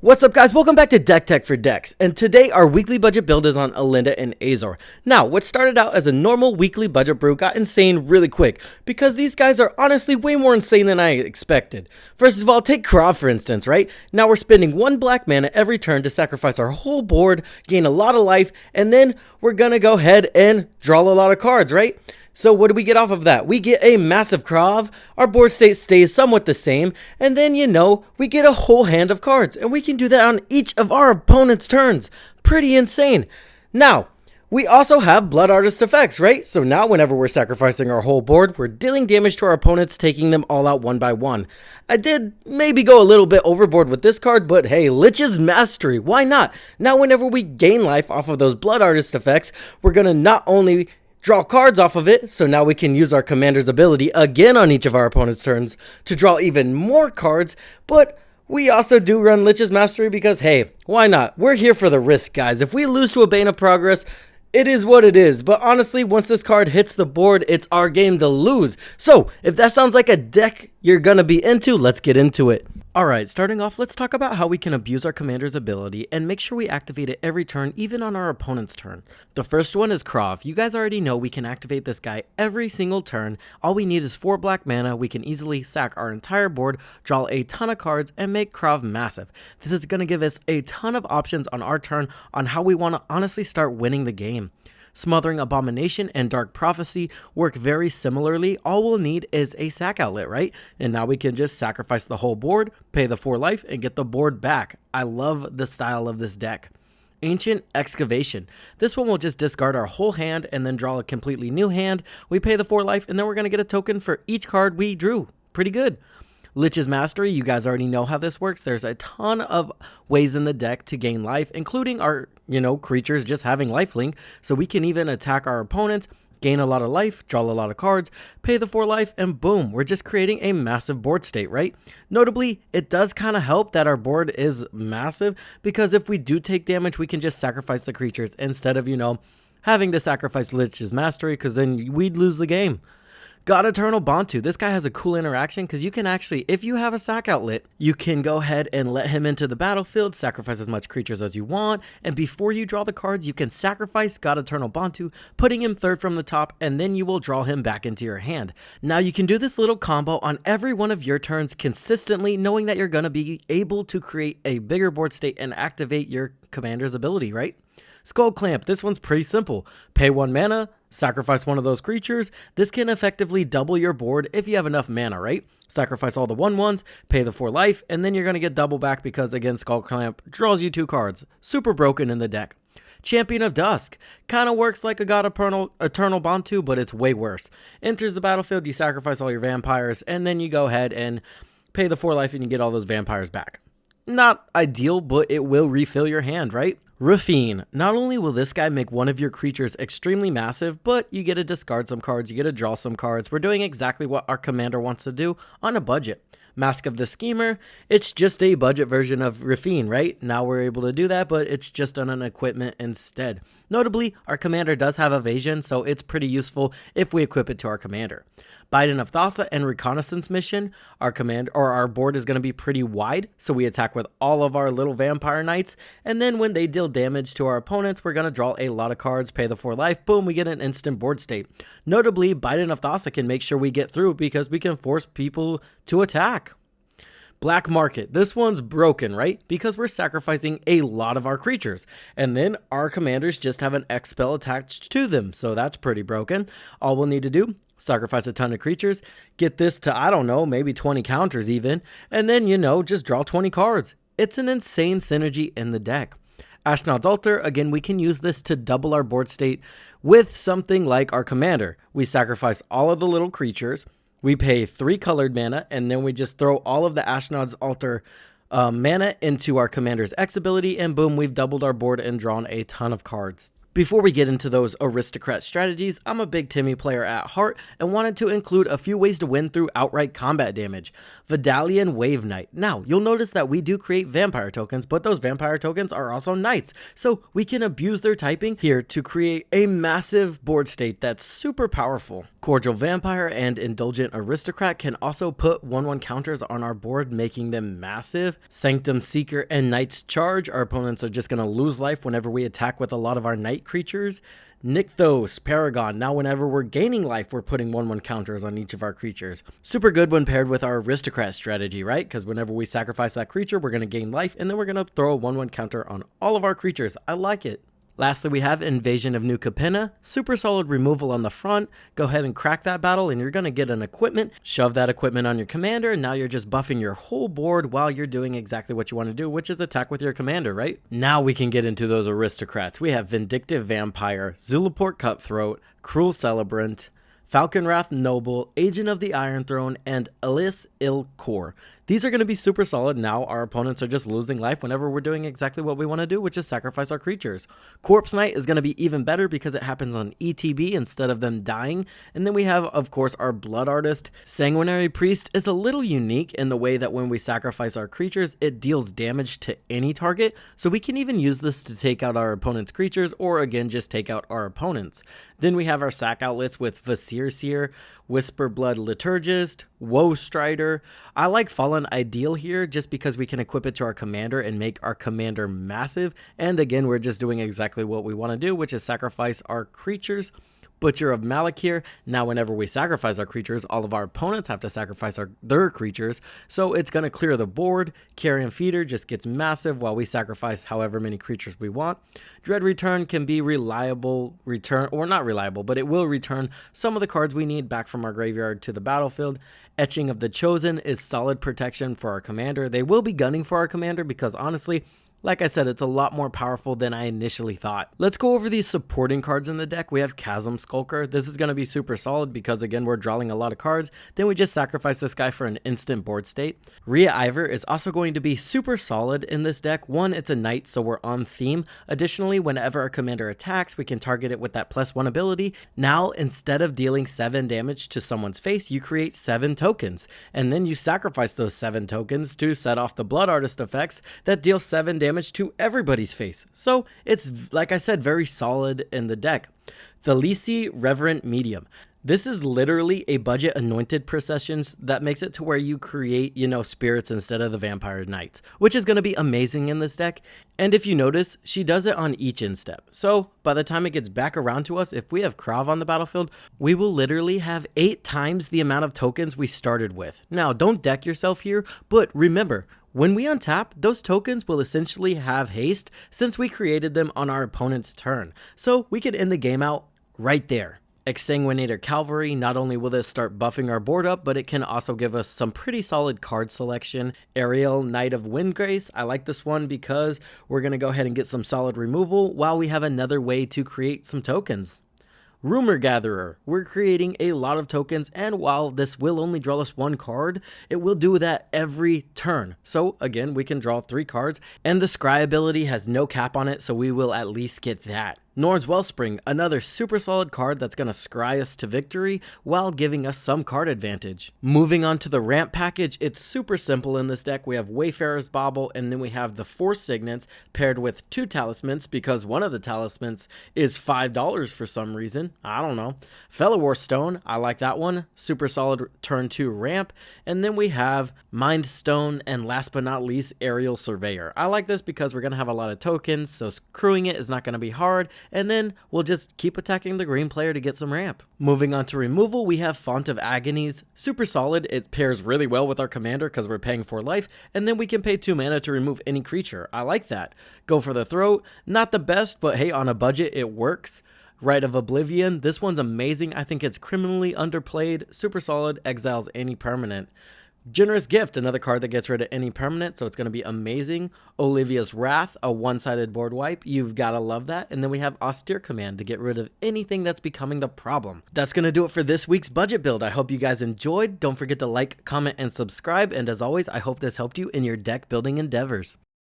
What's up guys, welcome back to Deck Tech for Decks, and today our weekly budget build is on Elenda and Azor. Now, what started out as a normal weekly budget brew got insane really quick, because these guys are honestly way more insane than I expected. First of all, take Krav for instance, right? Now we're spending 1 black mana every turn to sacrifice our whole board, gain a lot of life, and then we're gonna go ahead and draw a lot of cards, right? So what do we get off of that? We get a massive Krav, our board state stays somewhat the same, and then we get a whole hand of cards, and we can do that on each of our opponent's turns. Pretty insane. Now, we also have Blood Artist effects, right? So now whenever we're sacrificing our whole board, we're dealing damage to our opponents, taking them all out one by one. I did maybe go a little bit overboard with this card, but hey, Lich's Mastery, why not? Now whenever we gain life off of those Blood Artist effects, we're gonna not only draw cards off of it, so now we can use our commander's ability again on each of our opponent's turns to draw even more cards, but we also do run Lich's Mastery because, hey, why not? We're here for the risk, guys. If we lose to a Bane of Progress, it is what it is, but honestly, once this card hits the board, it's our game to lose. So, if that sounds like a deck you're gonna be into, let's get into it. Alright, starting off, let's talk about how we can abuse our commander's ability and make sure we activate it every turn, even on our opponent's turn. The first one is Krav. You guys already know we can activate this guy every single turn. All we need is 4 black mana. We can easily sack our entire board, draw a ton of cards, and make Krav massive. This is going to give us a ton of options on our turn on how we want to honestly start winning the game. Smothering Abomination and Dark Prophecy work very similarly. All we'll need is a sack outlet, right? And now we can just sacrifice the whole board, pay the 4 life, and get the board back. I love the style of this deck. Ancient Excavation. This one will just discard our whole hand and then draw a completely new hand. We pay the 4 life, and then we're going to get a token for each card we drew. Pretty good. Lich's Mastery, you guys already know how this works. There's a ton of ways in the deck to gain life, including our, creatures just having lifelink. So we can even attack our opponents, gain a lot of life, draw a lot of cards, pay the 4 life, and boom, we're just creating a massive board state, right? Notably, it does kind of help that our board is massive, because if we do take damage, we can just sacrifice the creatures instead of, having to sacrifice Lich's Mastery, because then we'd lose the game. God Eternal Bantu. This guy has a cool interaction because you can actually, if you have a sack outlet, you can go ahead and let him into the battlefield, sacrifice as much creatures as you want, and before you draw the cards, you can sacrifice God Eternal Bantu, putting him third from the top, and then you will draw him back into your hand. Now you can do this little combo on every one of your turns consistently, knowing that you're going to be able to create a bigger board state and activate your commander's ability, right? Skull Clamp, this one's pretty simple. Pay 1 mana, sacrifice one of those creatures. This can effectively double your board if you have enough mana, right? Sacrifice all the 1/1s, pay the 4 life, and then you're going to get double back because, again, Skull Clamp draws you 2 cards. Super broken in the deck. Champion of Dusk. Kind of works like a God Eternal Bantu, but it's way worse. Enters the battlefield, you sacrifice all your vampires, and then you go ahead and pay the 4 life and you get all those vampires back. Not ideal, but it will refill your hand, right? Raffine. Not only will this guy make one of your creatures extremely massive, but you get to discard some cards, you get to draw some cards. We're doing exactly what our commander wants to do on a budget. Mask of the Schemer, it's just a budget version of Raffine, right? Now we're able to do that, but it's just on an equipment instead. Notably, our commander does have evasion, so it's pretty useful if we equip it to our commander. Biden of Thassa and Reconnaissance Mission, our board is going to be pretty wide, so we attack with all of our little vampire knights, and then when they deal damage to our opponents, we're going to draw a lot of cards, pay the 4 life, boom, we get an instant board state. Notably, Biden of Thassa can make sure we get through because we can force people to attack. Black Market. This one's broken, right? Because we're sacrificing a lot of our creatures. And then our commanders just have an X spell attached to them. So that's pretty broken. All we'll need to do, sacrifice a ton of creatures, get this to, I don't know, maybe 20 counters even. And then, just draw 20 cards. It's an insane synergy in the deck. Ashnod's Altar. Again, we can use this to double our board state with something like our commander. We sacrifice all of the little creatures. We pay 3 colored mana, and then we just throw all of the Ashnod's Altar mana into our commander's X ability, and boom, we've doubled our board and drawn a ton of cards. Before we get into those Aristocrat strategies, I'm a big Timmy player at heart and wanted to include a few ways to win through outright combat damage. Vidalian Wave Knight. Now, you'll notice that we do create vampire tokens, but those vampire tokens are also knights, so we can abuse their typing here to create a massive board state that's super powerful. Cordial Vampire and Indulgent Aristocrat can also put 1/1 counters on our board, making them massive. Sanctum Seeker and Knight's Charge. Our opponents are just going to lose life whenever we attack with a lot of our knight creatures. Nykthos, Paragon. Now whenever we're gaining life, we're putting 1/1 counters on each of our creatures. Super good when paired with our Aristocrat strategy, right? Because whenever we sacrifice that creature, we're going to gain life, and then we're going to throw a 1/1 counter on all of our creatures. I like it. Lastly, we have Invasion of New Capenna. Super solid removal on the front. Go ahead and crack that battle and you're going to get an equipment. Shove that equipment on your commander and now you're just buffing your whole board while you're doing exactly what you want to do, which is attack with your commander, right? Now we can get into those Aristocrats. We have Vindictive Vampire, Zulaport Cutthroat, Cruel Celebrant, Falconwrath Noble, Agent of the Iron Throne, and Elis Il-Kor. These are going to be super solid. Now our opponents are just losing life whenever we're doing exactly what we want to do, which is sacrifice our creatures. Corpse Knight is going to be even better because it happens on ETB instead of them dying. And then we have, of course, our Blood Artist. Sanguinary Priest is a little unique in the way that when we sacrifice our creatures, it deals damage to any target. So we can even use this to take out our opponent's creatures or again, just take out our opponents. Then we have our sack outlets with Vasir Seer, Whisperblood Liturgist, Woe Strider. I like Fallen Ideal here just because we can equip it to our commander and make our commander massive. And again, we're just doing exactly what we want to do, which is sacrifice our creatures. Butcher of Malakir. Now whenever we sacrifice our creatures, all of our opponents have to sacrifice their creatures, so it's going to clear the board. Carrion Feeder just gets massive while we sacrifice however many creatures we want. Dread Return can be reliable return, or not reliable, but it will return some of the cards we need back from our graveyard to the battlefield. Etching of the Chosen is solid protection for our commander. They will be gunning for our commander because honestly, like I said, it's a lot more powerful than I initially thought. Let's go over these supporting cards in the deck. We have Chasm Skulker. This is going to be super solid because, again, we're drawing a lot of cards. Then we just sacrifice this guy for an instant board state. Rhea Ivor is also going to be super solid in this deck. One, it's a knight, so we're on theme. Additionally, whenever our commander attacks, we can target it with that +1 ability. Now, instead of dealing 7 damage to someone's face, you create 7 tokens. And then you sacrifice those 7 tokens to set off the Blood Artist effects that deal 7 damage to everybody's face. So it's, like I said, very solid in the deck. Thalisi Reverent Medium. This is literally a budget anointed processions that makes it to where you create, spirits instead of the vampire knights, which is going to be amazing in this deck. And if you notice, she does it on each instep. So by the time it gets back around to us, if we have Krav on the battlefield, we will literally have 8 times the amount of tokens we started with. Now, don't deck yourself here, but remember, when we untap, those tokens will essentially have haste since we created them on our opponent's turn. So we can end the game out right there. Exsanguinator Cavalry, not only will this start buffing our board up, but it can also give us some pretty solid card selection. Ariel, Knight of Windgrace, I like this one because we're going to go ahead and get some solid removal while we have another way to create some tokens. Rumor Gatherer, we're creating a lot of tokens, and while this will only draw us 1 card, it will do that every turn. So again, we can draw 3 cards, and the Scry ability has no cap on it, so we will at least get that. Norn's Wellspring, another super solid card that's going to scry us to victory while giving us some card advantage. Moving on to the ramp package, it's super simple in this deck. We have Wayfarer's Bauble, and then we have the 4 Signets paired with 2 Talismans because one of the Talismans is $5 for some reason. I don't know. Fellowar Stone, I like that one. Super solid turn 2 ramp. And then we have Mind Stone, and last but not least, Aerial Surveyor. I like this because we're going to have a lot of tokens, so crewing it is not going to be hard. And then we'll just keep attacking the green player to get some ramp. Moving on to removal, we have Font of Agonies. Super solid. It pairs really well with our commander because we're paying 4 life, and then we can pay 2 mana to remove any creature. I like that. Go for the Throat. Not the best, but hey, on a budget, it works. Rite of Oblivion. This one's amazing. I think it's criminally underplayed. Super solid. Exiles any permanent. Generous Gift, another card that gets rid of any permanent, so it's going to be amazing. Olivia's Wrath, a one-sided board wipe. You've got to love that. And then we have Austere Command to get rid of anything that's becoming the problem. That's going to do it for this week's budget build. I hope you guys enjoyed. Don't forget to like, comment, and subscribe. And as always, I hope this helped you in your deck building endeavors.